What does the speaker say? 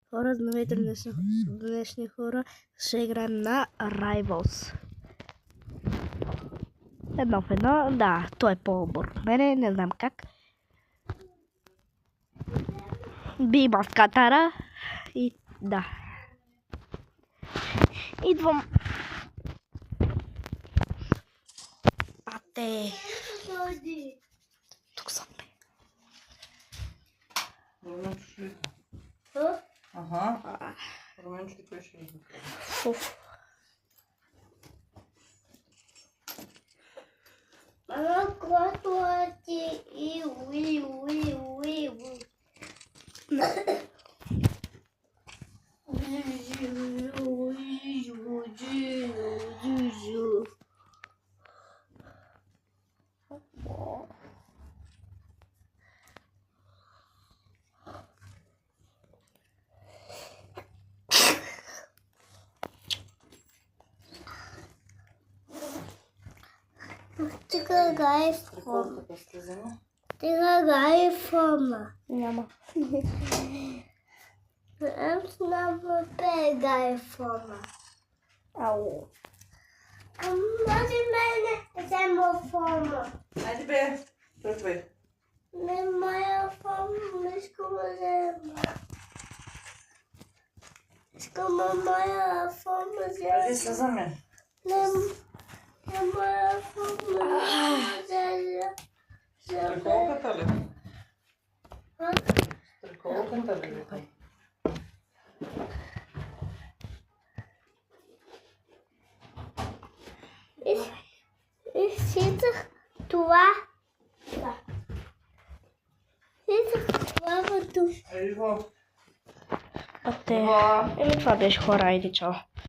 Хора, здравейте, днешни хора. Ще играем на Rivals. Едно в едно. Да, той е по-обор от мене, не знам как. Би има в Катара. И да. Идвам. Ате. Тук съм. Ага. Руменчето кое ще видим? Мама, когато ти и уи. Тега гай форма. Тега гай форма. Няма. Ем снова пегай форма. Ау. Може мене взема форма. Айде бе, тръгвай. Не моя форма, не искам да взема. Искам моя форма взема. Айде слезаме. Не моя форма взема. Триколката ли? Триколката ли? Изситах това. Изситах това вътре. Айде го. Ате. Това беше хора, айде чао.